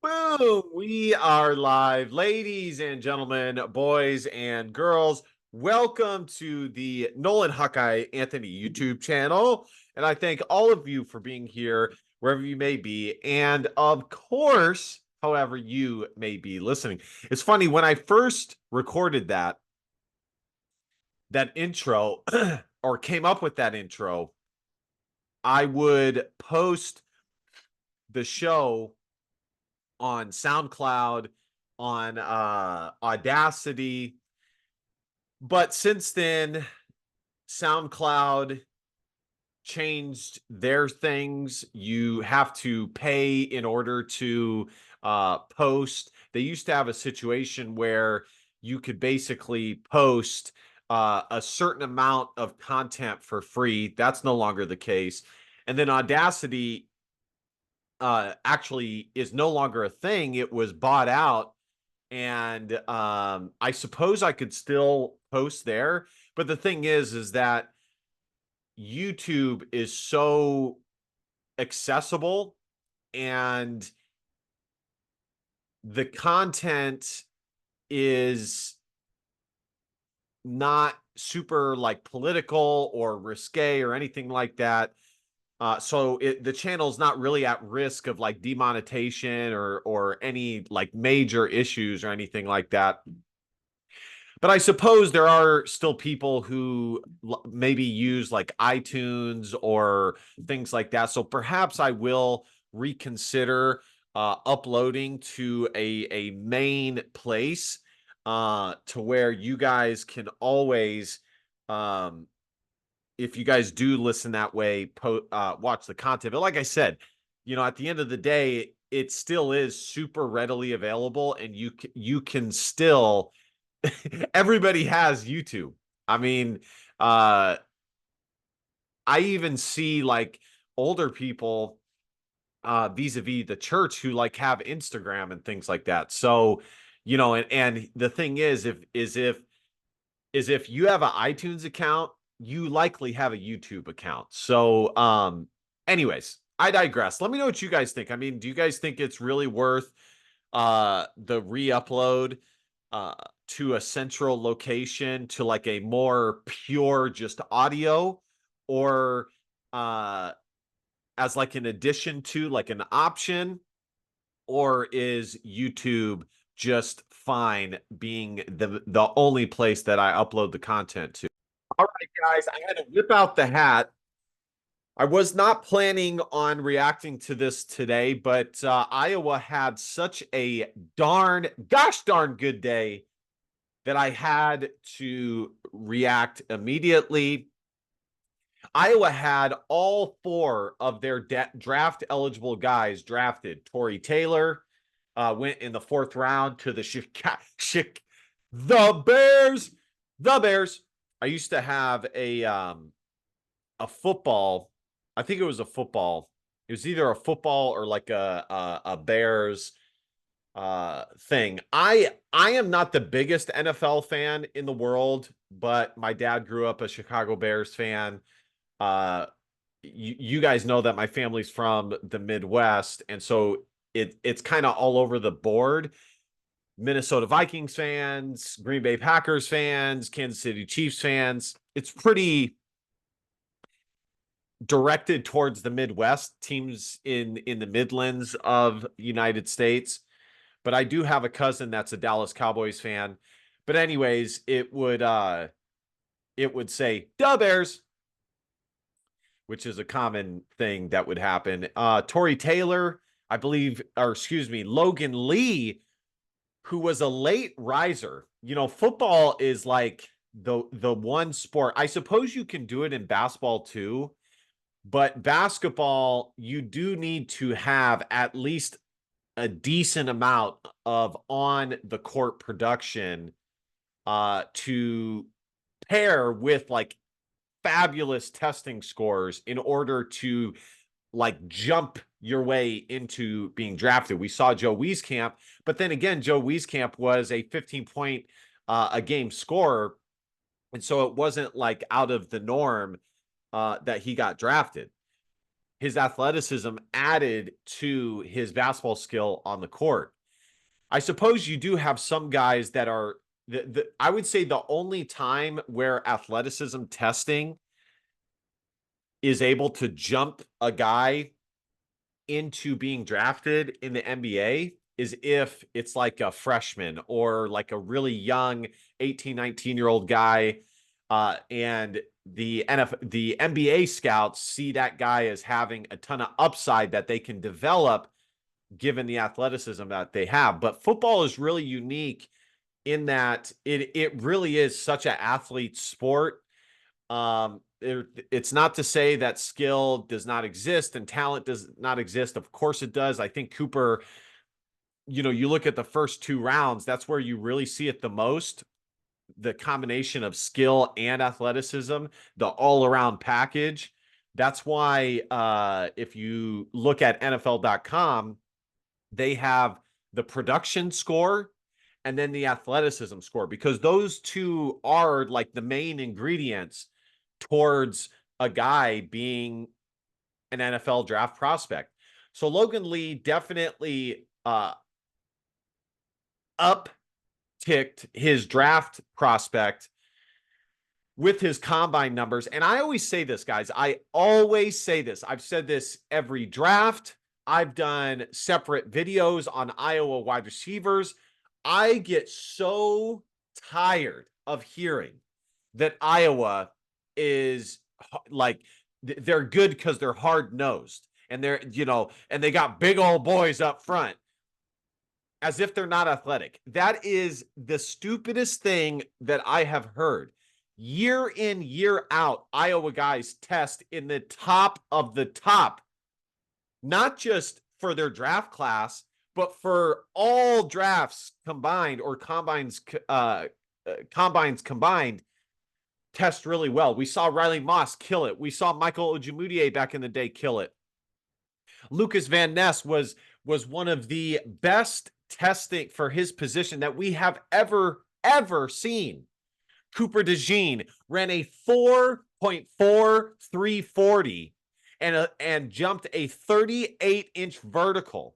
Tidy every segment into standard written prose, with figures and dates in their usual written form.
Boom! We are live, ladies and gentlemen, boys and girls. Welcome to the Nolan Hawkeye Anthony YouTube channel. And I thank all of you for being here, wherever you may be. And of course, however you may be listening. It's funny, when I first recorded that intro or came up with that intro, I would post the show on SoundCloud, on Audacity. But since then, SoundCloud changed their things. You have to pay in order to post. They used to have a situation where you could basically post a certain amount of content for free. That's no longer the case. And then Audacity actually is no longer a thing. It was bought out, and I suppose I could still post there. But the thing is that YouTube is so accessible, and the content is not super like political or risque or anything like that. So the channel is not really at risk of like demonetization or any like major issues or anything like that. But I suppose there are still people who maybe use like iTunes or things like that. So perhaps I will reconsider uploading to a main place to where you guys can always, if you guys do listen that way, watch the content. But like I said, at the end of the day, it still is super readily available, and you can still everybody has YouTube. I mean, I even see like older people vis-a-vis the church who like have Instagram and things like that. So, and the thing is if you have an iTunes account, you likely have a YouTube account. So, anyways, I digress. Let me know what you guys think. I mean, do you guys think it's really worth the re-upload to a central location to like a more pure just audio, or as like an addition to like an option, or is YouTube just fine being the only place that I upload the content to? All right, guys, I had to whip out the hat. I was not planning on reacting to this today, but Iowa had such a gosh darn good day that I had to react immediately. Iowa had all four of their draft eligible guys drafted. Tory Taylor went in the fourth round to the the Bears. The Bears. I used to have a football. I think it was a football. It was either a football or like a Bears thing. I am not the biggest NFL fan in the world, but my dad grew up a Chicago Bears fan. Uh you guys know that my family's from the Midwest, and so it's kind of all over the board. Minnesota Vikings fans, Green Bay Packers fans, Kansas City Chiefs fans. It's pretty directed towards the Midwest, teams in the Midlands of United States. But I do have a cousin that's a Dallas Cowboys fan. But anyways, it would say "Da Bears," which is a common thing that would happen. Tory Taylor, I believe, or excuse me, Logan Lee, who was a late riser. Football is like the one sport. I suppose you can do it in basketball too, but basketball, you do need to have at least a decent amount of on the court production to pair with like fabulous testing scores in order to like jump your way into being drafted. We saw Joe Wieskamp, but then again, Joe Wieskamp was a 15-point a game scorer, and so it wasn't like out of the norm that he got drafted. his athleticism added to his basketball skill on the court. I suppose you do have some guys that are I would say the only time where athleticism testing is able to jump a guy into being drafted in the NBA is if it's like a freshman or like a really young 18, 19-year-old guy. And the NBA scouts see that guy as having a ton of upside that they can develop given the athleticism that they have. But football is really unique in that it really is such an athlete sport. It's not to say that skill does not exist and talent does not exist. Of course it does. I think Cooper, you look at the first 2 rounds, that's where you really see it the most. The combination of skill and athleticism, the all-around package. That's why if you look at NFL.com, they have the production score and then the athleticism score, because those two are like the main ingredients towards a guy being an NFL draft prospect. So Logan Lee definitely upticked his draft prospect with his combine numbers. And I always say this, guys. I always say this. I've said this every draft. I've done separate videos on Iowa wide receivers. I get so tired of hearing that Iowa is like they're good because they're hard-nosed and and they got big old boys up front, as if they're not athletic. That is the stupidest thing that I have heard. Year in, year out, Iowa guys test in the top of the top, not just for their draft class, but for all drafts combined or combines combined, test really well. We saw Riley Moss kill it. We saw Michael Ojemudia back in the day kill it. Lucas Van Ness was one of the best testing for his position that we have ever seen. Cooper DeJean ran a 4.4340 and jumped a 38-inch vertical,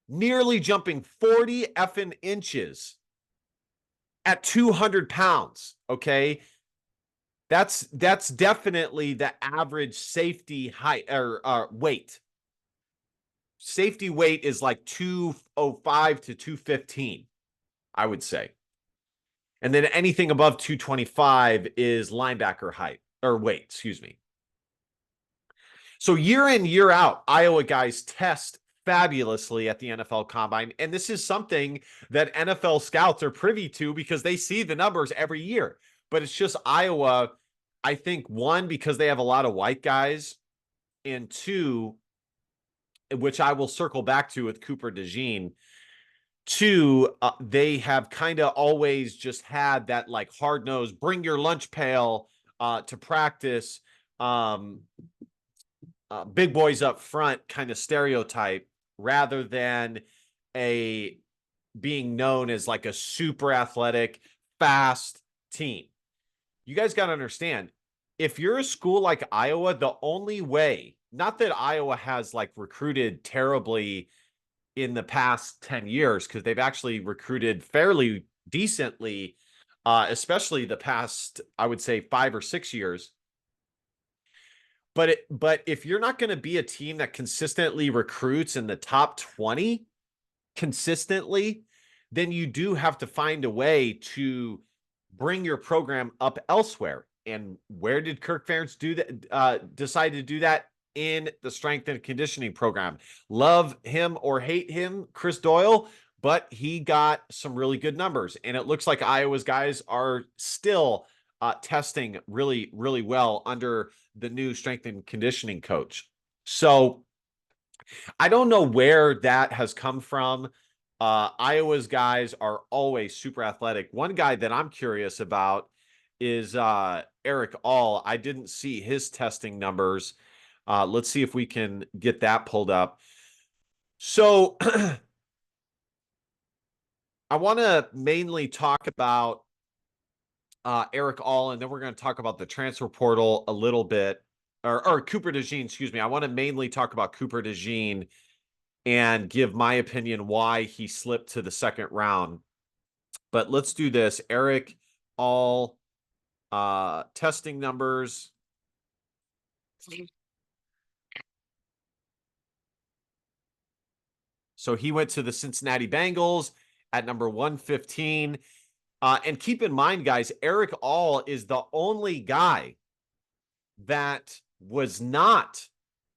nearly jumping 40 effing inches at 200 pounds. Okay. That's definitely the average safety height or weight. Safety weight is like 205 to 215, I would say. And then anything above 225 is linebacker height or weight, excuse me. So year in, year out, Iowa guys test fabulously at the NFL Combine. And this is something that NFL scouts are privy to because they see the numbers every year. But it's just Iowa, I think, one, because they have a lot of white guys, and two, which I will circle back to with Cooper DeJean, two, they have kind of always just had that like hard-nosed, bring your lunch pail to practice, big boys up front kind of stereotype, rather than being known as like a super athletic, fast team. You guys got to understand, if you're a school like Iowa, the only way, not that Iowa has like recruited terribly in the past 10 years, because they've actually recruited fairly decently, especially the past, I would say, 5 or 6 years. But if you're not going to be a team that consistently recruits in the top 20 consistently, then you do have to find a way to bring your program up elsewhere. And where did Kirk Ferentz do that? Decide to do that in the strength and conditioning program. Love him or hate him, Chris Doyle, but he got some really good numbers. And it looks like Iowa's guys are still testing really, really well under the new strength and conditioning coach. So I don't know where that has come from. Iowa's guys are always super athletic. One guy that I'm curious about is Eric All. I didn't see his testing numbers. Let's see if we can get that pulled up. So I want to mainly talk about Eric All, and then we're going to talk about the transfer portal a little bit. or Cooper DeJean, excuse me. I want to mainly talk about Cooper DeJean and give my opinion why he slipped to the second round. But let's do this. Eric All testing numbers. So he went to the Cincinnati Bengals at number 115. And keep in mind, guys, Eric All is the only guy that was not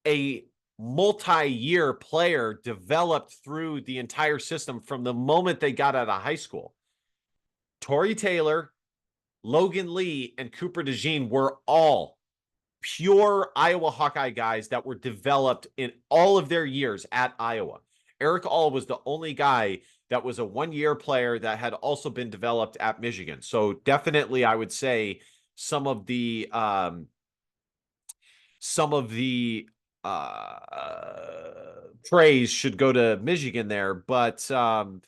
a multi-year player developed through the entire system from the moment they got out of high school. Torrey Taylor, Logan Lee, and Cooper DeJean were all pure Iowa Hawkeye guys that were developed in all of their years at Iowa. Eric All was the only guy that was a one-year player that had also been developed at Michigan. So definitely, I would say some of the praise should go to Michigan there. But all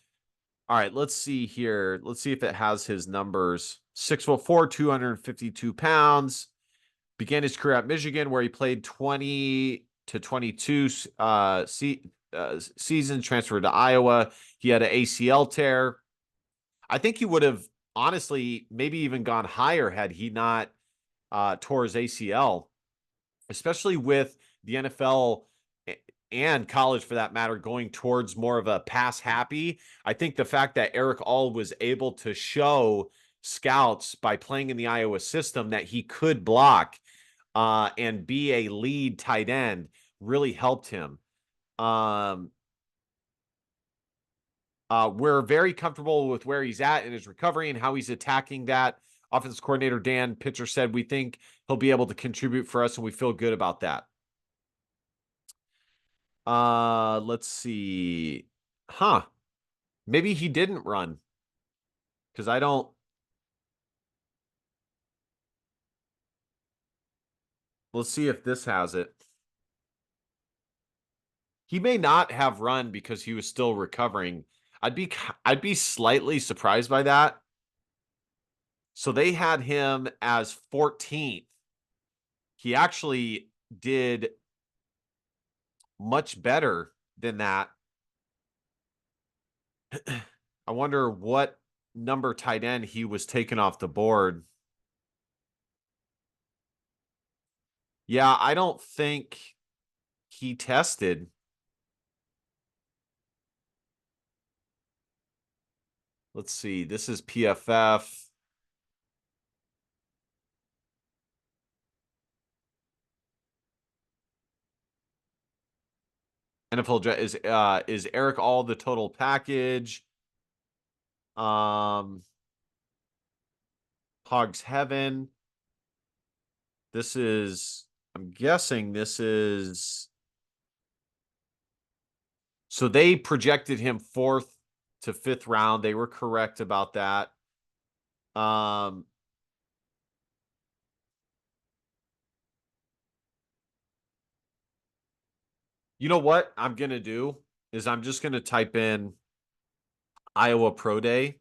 right, let's see here. Let's see if it has his numbers. 6'4", 252 pounds. Began his career at Michigan, where he played 20 to 22 seasons, transferred to Iowa. He had an ACL tear. I think he would have honestly maybe even gone higher had he not tore his ACL, especially with the NFL and college for that matter going towards more of a pass happy. I think the fact that Eric All was able to show scouts by playing in the Iowa system that he could block and be a lead tight end really helped him. We're very comfortable with where he's at in his recovery and how he's attacking that. Offensive coordinator Dan Pitcher said, we think he'll be able to contribute for us, and we feel good about that. Let's see. Maybe he didn't run. Because I don't. Let's see if this has it. He may not have run because he was still recovering. I'd be slightly surprised by that. So they had him as 14th. He actually did much better than that. I wonder what number tight end he was taken off the board. Yeah, I don't think he tested. Let's see. This is PFF. NFL is Eric All the total package? Hogs Heaven. This is, I'm guessing this is. So they projected him 4th to 5th round. They were correct about that. You know what I'm going to do is I'm just going to type in Iowa Pro Day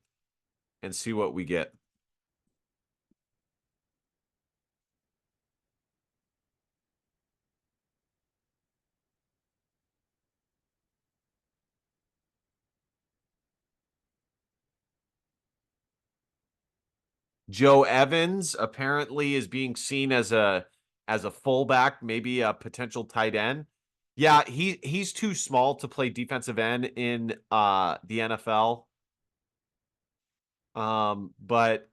and see what we get. Joe Evans apparently is being seen as a fullback, maybe a potential tight end. Yeah, he's too small to play defensive end in the NFL. But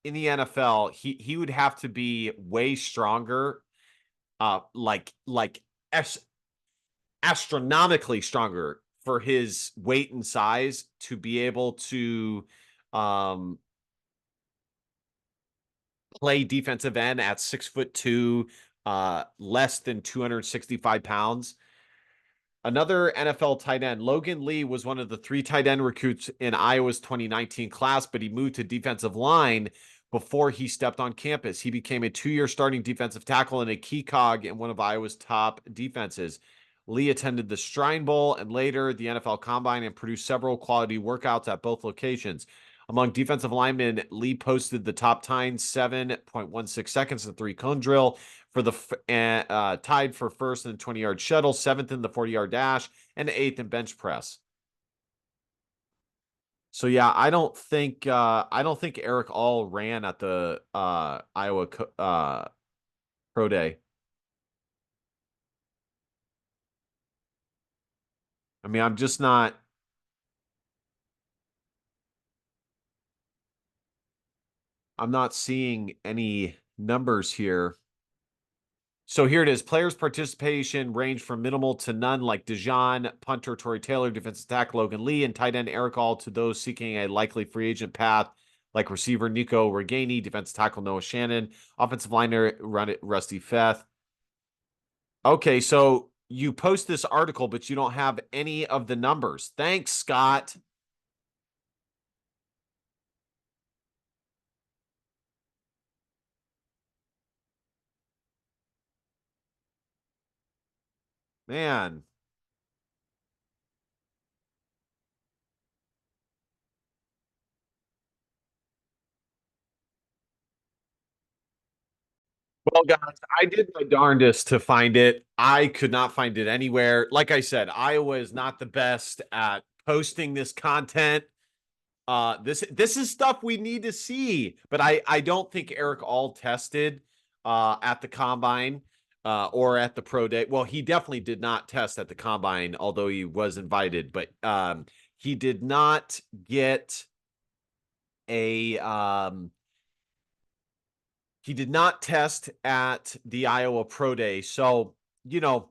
in the NFL, he would have to be way stronger, like astronomically stronger for his weight and size to be able to play defensive end at 6'2", less than 265 pounds. Another NFL tight end, Logan Lee, was one of the 3 tight end recruits in Iowa's 2019 class, but he moved to defensive line before he stepped on campus. He became a 2-year starting defensive tackle and a key cog in one of Iowa's top defenses. Lee attended the Shrine Bowl and later the NFL Combine and produced several quality workouts at both locations. Among defensive linemen, Lee posted the top time, 7.16 seconds in 3-cone drill for the tied for first in the 20-yard shuttle, seventh in the 40-yard dash, and eighth in bench press. So yeah, I don't think Eric All ran at the Iowa Pro Day. I mean, I'm not seeing any numbers here. So here it is. Players' participation range from minimal to none, like DeJean, punter Tory Taylor, defensive tackle Logan Lee, and tight end Eric All, to those seeking a likely free agent path, like receiver Nico Reganey, defensive tackle Noah Shannon, offensive liner Rusty Feth. Okay, so you post this article, but you don't have any of the numbers. Thanks, Scott. Man. Well, guys, I did my darndest to find it. I could not find it anywhere. Like I said, Iowa is not the best at posting this content. This is stuff we need to see, but I don't think Eric All tested at the combine or at the pro day. Well, he definitely did not test at the combine, although he was invited, but he did not get a he did not test at the Iowa Pro Day. So, you know,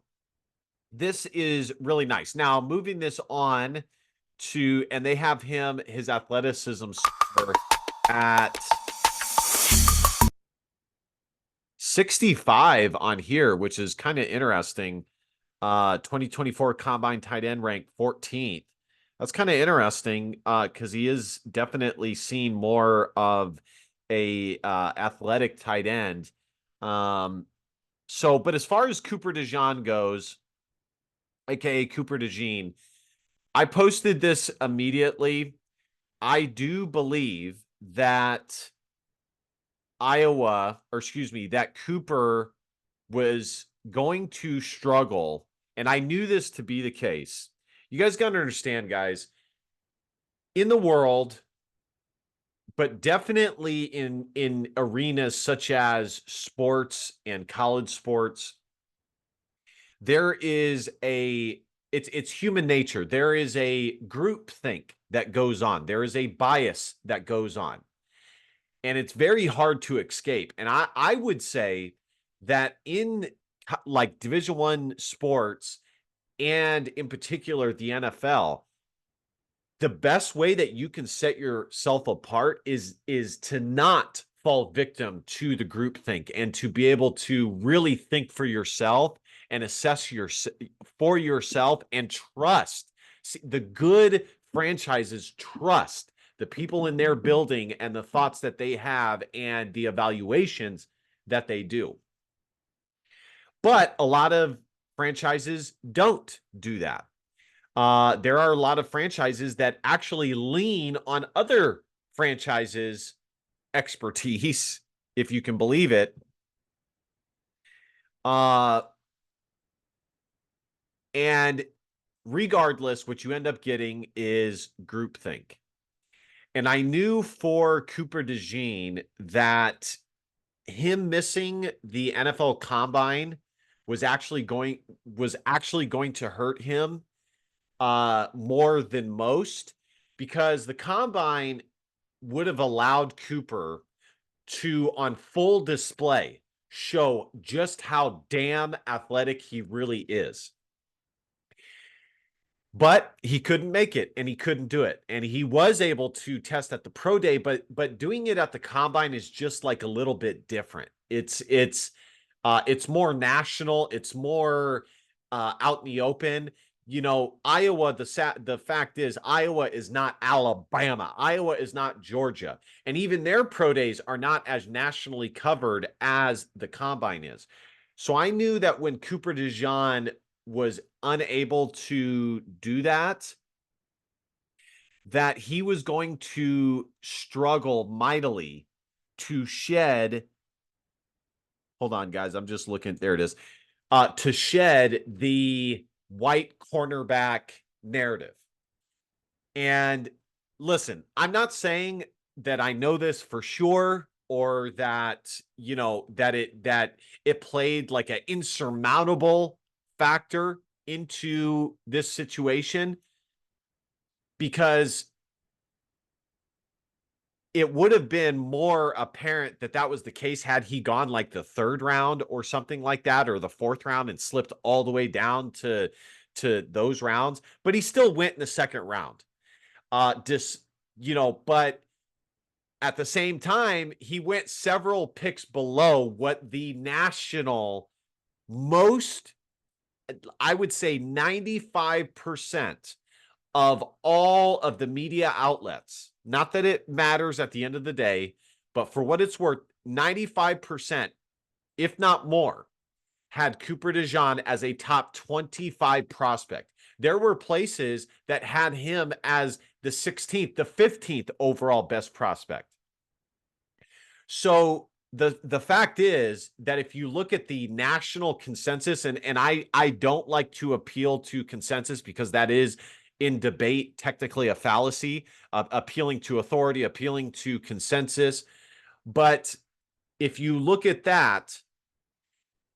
this is really nice. Now, moving this on to, and they have his athleticism score at 65 on here, which is kind of interesting. 2024 combine tight end ranked 14th. That's kind of interesting because he is definitely seen more of a athletic tight end. But as far as Cooper DeJean goes, aka Cooper DeJean, I posted this immediately. I do believe that that Cooper was going to struggle, and I knew this to be the case. You guys got to understand, guys, in the world, but definitely in arenas such as sports and college sports, there is it's human nature. There is a group think that goes on. There is a bias that goes on. And it's very hard to escape. And I would say that in like Division I sports, and in particular the NFL, the best way that you can set yourself apart is to not fall victim to the groupthink and to be able to really think for yourself and assess for yourself and trust. See, the good franchises trust the people in their building and the thoughts that they have and the evaluations that they do. But a lot of franchises don't do that. There are a lot of franchises that actually lean on other franchises' expertise, if you can believe it. And regardless, what you end up getting is groupthink. And I knew for Cooper DeJean that him missing the NFL Combine was actually going to hurt him more than most, because the Combine would have allowed Cooper to, on full display, show just how damn athletic he really is. But he couldn't make it, and he couldn't do it. And he was able to test at the pro day, but doing it at the combine is just like a little bit different. It's more national. It's more out in the open. You know, Iowa, the fact is Iowa is not Alabama. Iowa is not Georgia. And even their pro days are not as nationally covered as the combine is. So I knew that when Cooper DeJean was unable to do that, that he was going to struggle mightily to shed hold on, guys. I'm just looking. There it is. To shed the white cornerback narrative. And listen, I'm not saying that I know this for sure or that, that it played like an insurmountable factor into this situation, because it would have been more apparent that that was the case had he gone like the third round or something like that, or the fourth round and slipped all the way down to those rounds. But he still went in the second round. But at the same time, he went several picks below what the national most, I would say 95% of all of the media outlets, not that it matters at the end of the day, but for what it's worth, 95%, if not more, had Cooper DeJean as a top 25 prospect. There were places that had him as the 16th, the 15th overall best prospect. So the fact is that if you look at the national consensus, and I don't like to appeal to consensus because that is in debate technically a fallacy, appealing to authority, appealing to consensus. But if you look at that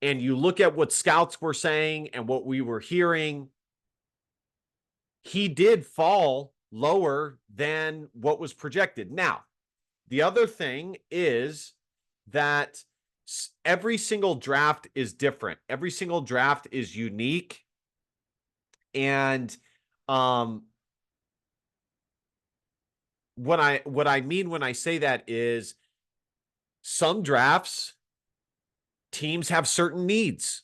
and you look at what scouts were saying and what we were hearing, he did fall lower than what was projected. Now, the other thing is that every single draft is different. Every single draft is unique. And what I mean when I say that is some drafts, teams have certain needs,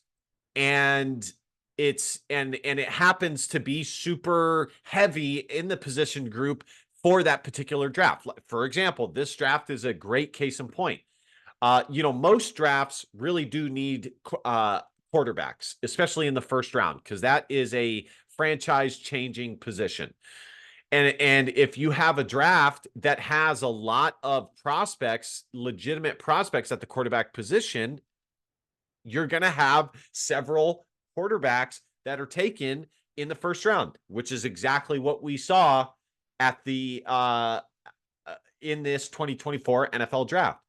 and it happens to be super heavy in the position group for that particular draft. For example, this draft is a great case in point. Most drafts really do need quarterbacks, especially in the first round, because that is a franchise-changing position. And if you have a draft that has a lot of prospects, legitimate prospects at the quarterback position, you're going to have several quarterbacks that are taken in the first round, which is exactly what we saw at the in this 2024 NFL draft.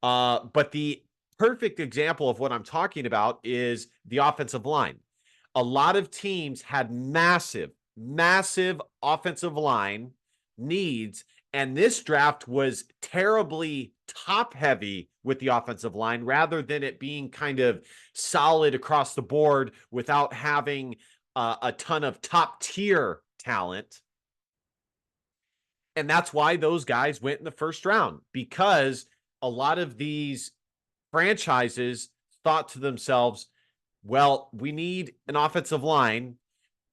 But the perfect example of what I'm talking about is the offensive line. A lot of teams had massive offensive line needs, and this draft was terribly top heavy with the offensive line rather than it being kind of solid across the board without having a ton of top tier talent. And that's why those guys went in the first round, because a lot of these franchises thought to themselves, well, we need an offensive line.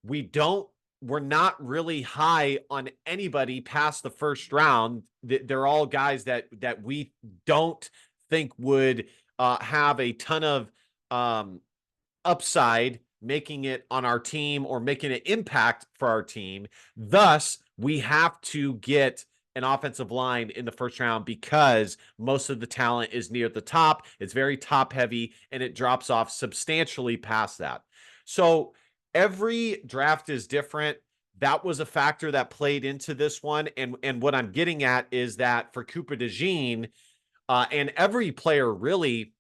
We're not really high on anybody past the first round. They're all guys that we don't think would have a ton of upside making it on our team or making an impact for our team. Thus, we have to get an offensive line in the first round because most of the talent is near the top. It's very top heavy and it drops off substantially past that. So every draft is different. That was a factor that played into this one. And what I'm getting at is that for Cooper DeJean and every player really,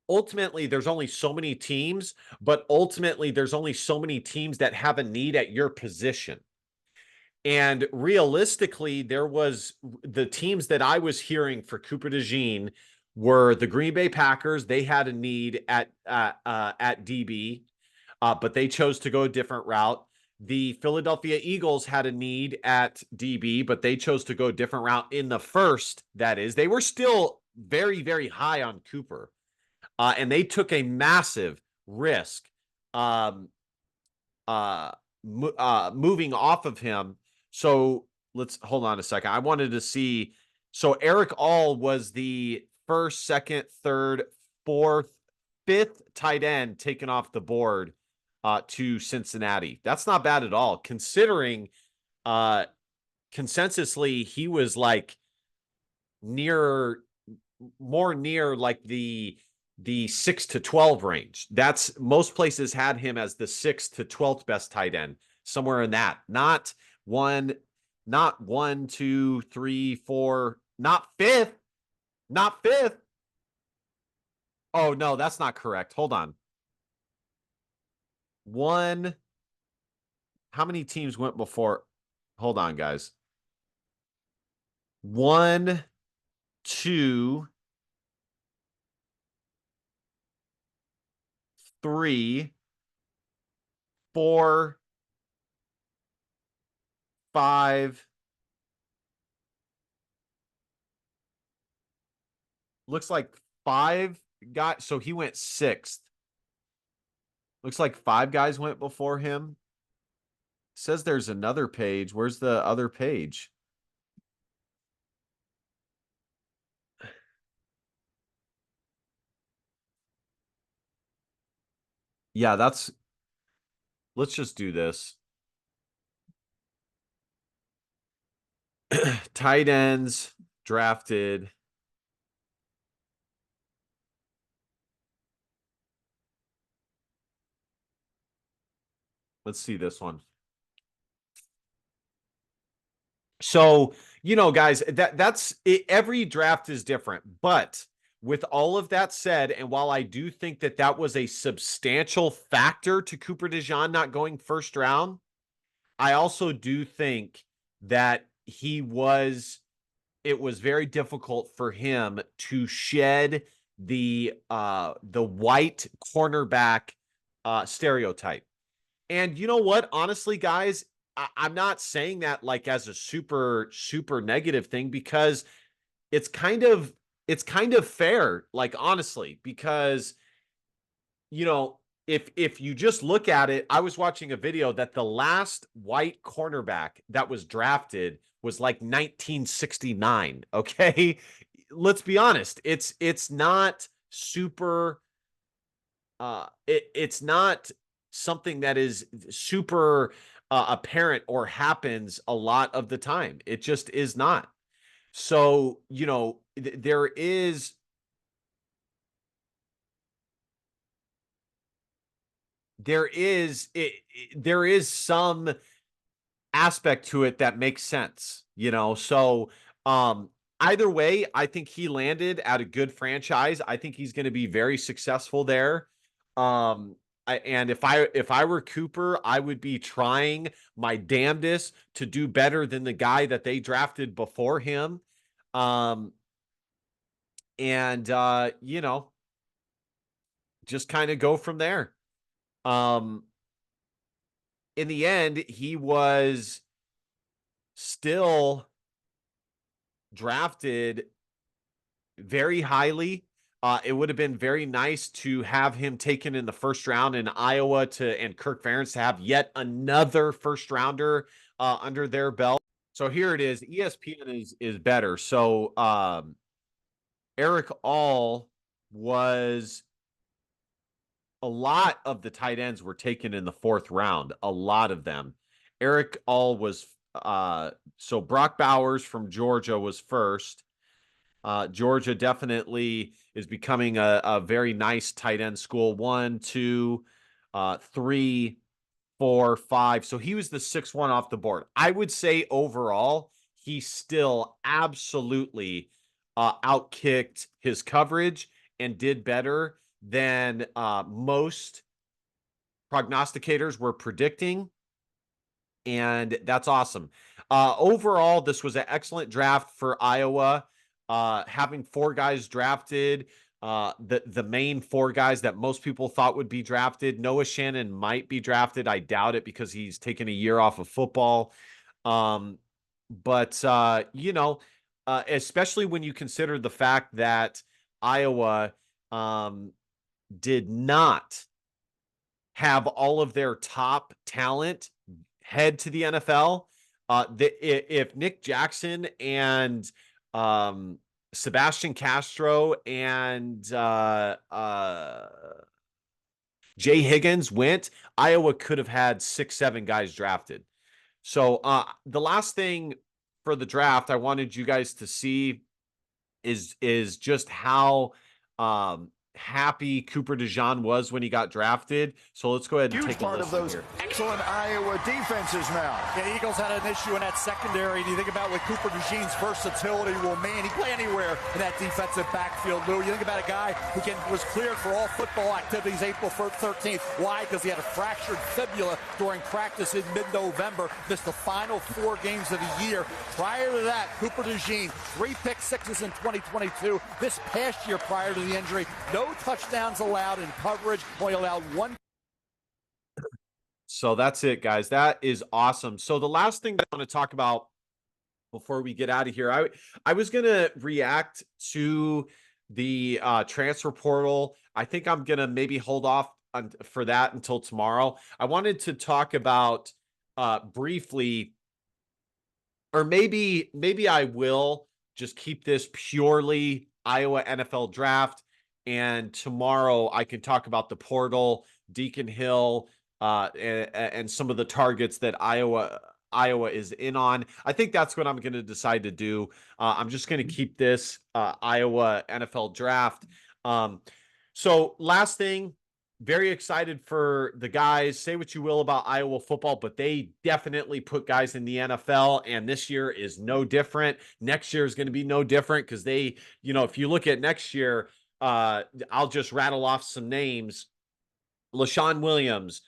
ultimately there's only so many teams, but ultimately there's only so many teams that have a need at your position. And realistically, there was the teams that I was hearing for Cooper DeJean were the Green Bay Packers. They had a need at DB, but they chose to go a different route. The Philadelphia Eagles had a need at DB, but they chose to go a different route in the first. That is, they were still very, very high on Cooper, and they took a massive risk moving off of him. So let's hold on a second. I wanted to see. So Eric All was the first, second, third, fourth, fifth tight end taken off the board to Cincinnati. That's not bad at all, considering consensusly he was like more near like the the 6 to 12 range. That's most places had him as the 6th to 12th best tight end, somewhere in that. One, not 1, 2, 3, 4, not fifth, not fifth. Oh no, that's not correct. Hold on. One, how many teams went before? Hold on, guys. 1, 2, 3, 4, 5. Looks like 5 got, so he went 6th. Looks like 5 guys went before him. Says there's another page. Where's the other page? Yeah, let's just do this. Tight ends drafted. Let's see this one. So, guys, that's it. Every draft is different, but with all of that said, and while I do think that was a substantial factor to Cooper DeJean not going first round, I also do think that it was very difficult for him to shed the white cornerback stereotype. And you know what? Honestly, guys, I'm not saying that like as a super super negative thing, because it's kind of fair, like honestly, because you know, if you just look at it, I was watching a video that the last white cornerback that was drafted was like 1969. Okay. Let's be honest. It's not super it's not something that is super apparent or happens a lot of the time. It just is not. So, there is some aspect to it that makes sense. So, either way, I think he landed at a good franchise. I think he's going to be very successful there. And if I were Cooper, I would be trying my damnedest to do better than the guy that they drafted before him. Um, and just kind of go from there. Um, in the end, he was still drafted very highly. It would have been very nice to have him taken in the first round in Iowa and Kirk Ferentz to have yet another first rounder under their belt. So here it is. ESPN is better. So Eric All was a lot of the tight ends were taken in the 4th round. A lot of them. Eric All was so Brock Bowers from Georgia was first. Georgia definitely is becoming a very nice tight end school. 1, 2, 3, 4, 5. So he was the 6th one off the board. I would say overall, he still absolutely outkicked his coverage and did better than most prognosticators were predicting. And that's awesome. Overall, this was an excellent draft for Iowa. Having 4 guys drafted, the main 4 guys that most people thought would be drafted. Noah Shannon might be drafted. I doubt it because he's taken a year off of football. But especially when you consider the fact that Iowa did not have all of their top talent head to the NFL. If Nick Jackson and Sebastian Castro and Jay Higgins went, Iowa could have had 6, 7 guys drafted. So the last thing for the draft I wanted you guys to see is just how happy Cooper DeJean was when he got drafted. So let's go ahead and Huge take a part of listen those here. excellent Iowa defenses now. Yeah, the Eagles had an issue in that secondary, and you think about what Cooper DeJean's versatility. Well, man, he play anywhere in that defensive backfield, Lou. You think about a guy who was cleared for all football activities April 13th. Why? Because he had a fractured fibula during practice in mid-November. Missed the final 4 games of the year. Prior to that, Cooper DeJean, 3 pick sixes in 2022. This past year prior to the injury, no touchdowns allowed in coverage, only allowed 1. So that's it, guys. That is awesome. So the last thing that I want to talk about before we get out of here, I was going to react to the transfer portal. I think I'm going to maybe hold off for that until tomorrow. I wanted to talk about briefly, or maybe I will just keep this purely Iowa NFL draft. And tomorrow I can talk about the portal, Deacon Hill, and some of the targets that Iowa is in on. I think that's what I'm going to decide to do. I'm just going to keep this Iowa NFL draft. So last thing, very excited for the guys. Say what you will about Iowa football, but they definitely put guys in the NFL, and this year is no different. Next year is going to be no different because they, if you look at next year, I'll just rattle off some names. LaShawn Williams,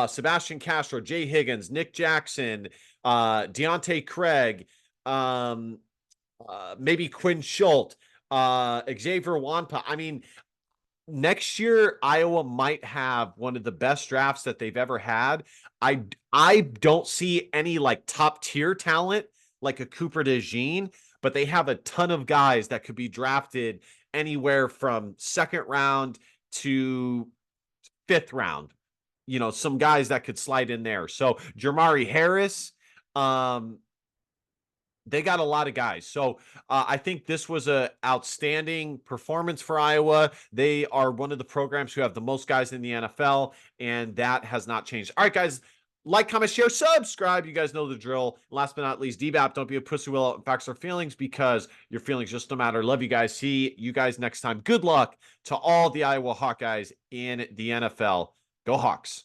Sebastian Castro, Jay Higgins, Nick Jackson, Deontay Craig, maybe Quinn Schultz, Xavier Wampa. I mean, next year, Iowa might have one of the best drafts that they've ever had. I don't see any like top tier talent like a Cooper DeJean, but they have a ton of guys that could be drafted anywhere from 2nd round to 5th round. Some guys that could slide in there. So Jermari Harris, they got a lot of guys. So I think this was a outstanding performance for Iowa. They are one of the programs who have the most guys in the NFL, and that has not changed. All right, guys. Like, comment, share, subscribe. You guys know the drill. Last but not least, DBAP, don't be a pussy will out facts or feelings, because your feelings just don't matter. Love you guys. See you guys next time. Good luck to all the Iowa Hawkeyes in the NFL. Go Hawks.